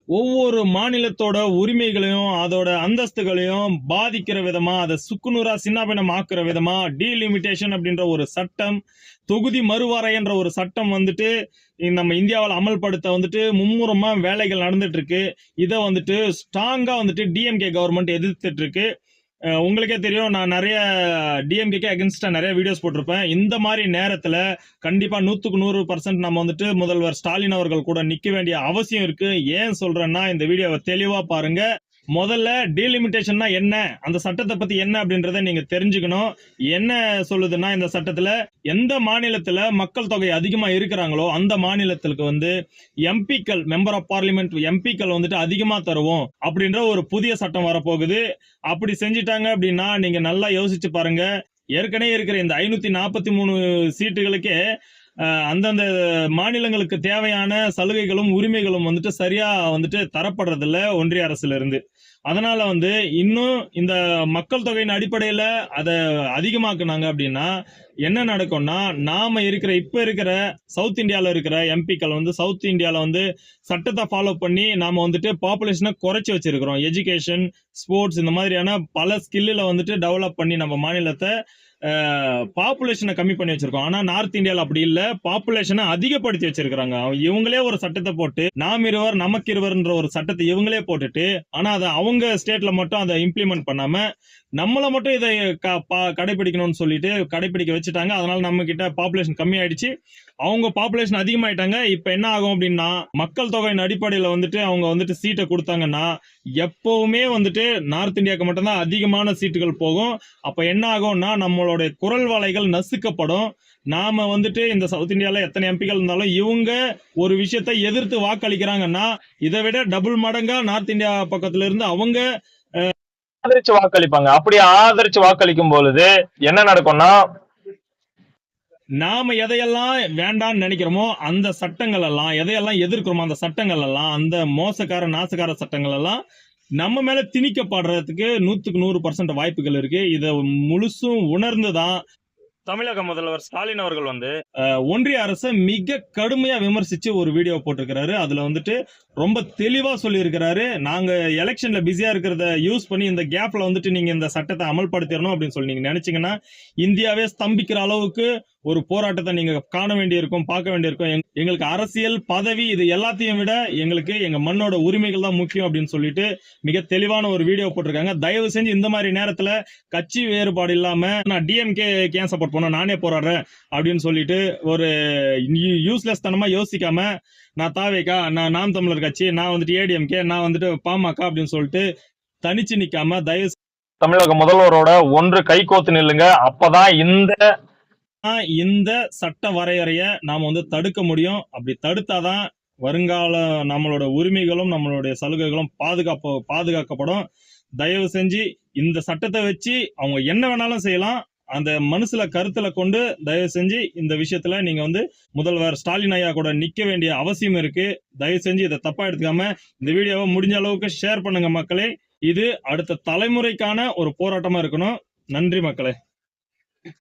ஒவ்வொரு மாநிலத்தோட உரிமைகளையும் அதோட அந்தஸ்துகளையும் பாதிக்கிற விதமா, அதை சுக்குநூறா சின்னாபின்னம் ஆக்குற விதமா டீலிமிட்டேஷன் அப்படின்ற ஒரு சட்டம், தொகுதி மறுவரை என்ற ஒரு சட்டம் வந்துட்டு நம்ம இந்தியாவில் அமல்படுத்த வந்துட்டு மும்முரமா வேலைகள் நடந்துட்டு இருக்கு. இதை வந்துட்டு ஸ்ட்ராங்கா வந்துட்டு டிஎம்கே கவர்மெண்ட் எதிர்த்துட்டு இருக்கு. உங்களுக்கே தெரியும், நான் நிறைய டிஎம்கேக்கு அகென்ஸ்டா நிறைய வீடியோஸ் போட்டிருப்பேன். இந்த மாதிரி நேரத்துல கண்டிப்பா 100% நம்ம வந்துட்டு முதல்வர் ஸ்டாலின் அவர்கள் கூட நிக்க வேண்டிய அவசியம் இருக்கு. ஏன் சொல்றேன்னா, இந்த வீடியோவை தெளிவா பாருங்க. முதல்ல டீலிமிட்டேஷன்னா என்ன, அந்த சட்டத்தை பத்தி என்ன அப்படின்றத நீங்க தெரிஞ்சுக்கணும். என்ன சொல்லுதுன்னா, இந்த சட்டத்துல எந்த மாநிலத்துல மக்கள் தொகை அதிகமா இருக்கிறாங்களோ அந்த மாநிலத்திற்கு வந்து எம்பிக்கள், மெம்பர் ஆஃப் பார்லிமெண்ட் எம்பிக்கள் வந்துட்டு அதிகமா தருவோம் அப்படின்ற ஒரு புதிய சட்டம் வரப்போகுது. அப்படி செஞ்சிட்டாங்க அப்படின்னா நீங்க நல்லா யோசிச்சு பாருங்க. ஏற்கனவே இருக்கிற இந்த 543 சீட்டுகளுக்கே அந்தந்த மாநிலங்களுக்கு தேவையான சலுகைகளும் உரிமைகளும் வந்துட்டு சரியா வந்துட்டு தரப்படுறதில்ல ஒன்றிய அரசுல இருந்து. அதனால வந்து இன்னும் இந்த மக்கள் தொகையின் அடிப்படையில அதை அதிகமாக்குனாங்க அப்படின்னா என்ன நடக்கும்னா, நாம இப்ப இருக்கிற சவுத் இந்தியால இருக்கிற எம்பிக்கள் வந்து சவுத் இந்தியால வந்து சட்டத்தை ஃபாலோ பண்ணி நாம வந்துட்டு பாப்புலேஷனை குறைச்சி வச்சிருக்கிறோம். எஜுகேஷன், ஸ்போர்ட்ஸ் இந்த மாதிரியான பல ஸ்கில்ல வந்துட்டு டெவலப் பண்ணி நம்ம மாநிலத்தை பாப்புலேஷனை கம்மி பண்ணி வச்சிருக்கோம். ஆனா நார்த் இந்தியால அப்படி இல்ல, பாப்புலேஷனை அதிகப்படுத்தி வச்சிருக்காங்க. இவங்களே ஒரு சட்டத்தை போட்டு நாம் இருவர் நமக்கு இருவர்ன்ற ஒரு சட்டத்தை இவங்களே போட்டுட்டு, ஆனா அதை அவங்க ஸ்டேட்ல மட்டும் அதை இம்ப்ளிமெண்ட் பண்ணாம நம்மள மட்டும் இதை கடைபிடிக்கணும்னு சொல்லிட்டு கடைபிடிக்க வச்சுட்டாங்க. அதனால நம்ம கிட்ட பாப்புலேஷன் கம்மி ஆயிடுச்சு, அவங்க பாப்புலேஷன் அதிகமாயிட்டாங்க. இப்ப என்ன ஆகும் அப்படின்னா, மக்கள் தொகையின் அடிப்படையில வந்துட்டு அவங்க வந்துட்டு சீட்டை கொடுத்தாங்கன்னா எப்பவுமே வந்துட்டு நார்த் இந்தியாவுக்கு மட்டும்தான் அதிகமான சீட்டுகள் போகும். அப்ப என்ன ஆகும்னா, நம்மளுடைய குரல் வலைகள் நசுக்கப்படும். நாம வந்துட்டு இந்த சவுத் இந்தியால எத்தனை எம்பிக்கள் இருந்தாலும் இவங்க ஒரு விஷயத்தை எதிர்த்து வாக்களிக்கிறாங்கன்னா இதை விட டபுள் மடங்கா நார்த் இந்தியா பக்கத்துல இருந்து அவங்க ஆதரிச்சு வாக்களிப்பாங்க. அப்படி ஆதரிச்சு வாக்களிக்கும் பொழுது என்ன நடக்கும்னா, நாம எதையெல்லாம் வேண்டாம்னு நினைக்கிறோமோ அந்த சட்டங்கள் எல்லாம், எதையெல்லாம் எதிர்க்கிறோமோ அந்த சட்டங்கள் எல்லாம், அந்த மோசக்கார நாசக்கார சட்டங்கள் எல்லாம் நம்ம மேல திணிக்கப்படுறதுக்கு 100% வாய்ப்புகள் இருக்கு. இதை முழுசும் உணர்ந்துதான் தமிழக முதல்வர் ஸ்டாலின் அவர்கள் வந்து ஒன்றிய அரசை மிக கடுமையா விமர்சிச்சு ஒரு வீடியோ போட்டிருக்கிறாரு. அதுல வந்துட்டு ரொம்ப தெளிவா சொல்லி இருக்கிறாரு, நாங்க எலெக்ஷன்ல பிஸியா இருக்கிறத யூஸ் பண்ணி இந்த கேப்ல வந்துட்டு நீங்க இந்த சட்டத்தை அமல்படுத்திடணும் அப்படின்னு சொல்லி நீங்க நினைச்சீங்கன்னா இந்தியாவே ஸ்தம்பிக்கிற அளவுக்கு ஒரு போராட்டத்தை நீங்க காண வேண்டியிருக்கும், பார்க்க வேண்டியிருக்கும். எங்களுக்கு அரசியல் பதவி இது எல்லாத்தையும் விட எங்களுக்கு எங்க மண்ணோட உரிமைகள் தான் முக்கியம் அப்படின்னு சொல்லிட்டு மிக தெளிவான ஒரு வீடியோ போட்டிருக்காங்க. தயவு செஞ்சு இந்த மாதிரி நேரத்துல கட்சி வேறுபாடு இல்லாம நான் டிஎம்கே ஏன் சப்போர்ட் பண்ண, நானே போராடுறேன் அப்படின்னு சொல்லிட்டு ஒரு யூஸ்லெஸ் தனமா யோசிக்காம, நான் தாவேகா, நான் நாம் தமிழர் கட்சி, நான் வந்துட்டு ஏடிஎம்கே, நான் வந்துட்டு பாமக அப்படின்னு சொல்லிட்டு தனிச்சு நிக்காம தயவு தமிழக முதல்வரோட ஒன்று கை கோத்து நில்லுங்க. அப்பதான் இந்த சட்ட வரையறைய நாம வந்து தடுக்க முடியும். அப்படி தடுத்தாதான் வருங்கால நம்மளோட உரிமைகளும் நம்மளுடைய சலுகைகளும் பாதுகாக்கப்படும். தயவு செஞ்சு இந்த சட்டத்தை வச்சு அவங்க என்ன வேணாலும் செய்யலாம். அந்த மனசுல கருத்துல கொண்டு தயவு செஞ்சு இந்த விஷயத்துல நீங்க வந்து முதல்வர் ஸ்டாலின் ஐயா கூட நிக்க வேண்டிய அவசியம் இருக்கு. தயவு செஞ்சு இதை தப்பா எடுத்துக்காம இந்த வீடியோவை முடிஞ்ச அளவுக்கு ஷேர் பண்ணுங்க மக்களே. இது அடுத்த தலைமுறைக்கான ஒரு போராட்டமா இருக்கணும். நன்றி மக்களே.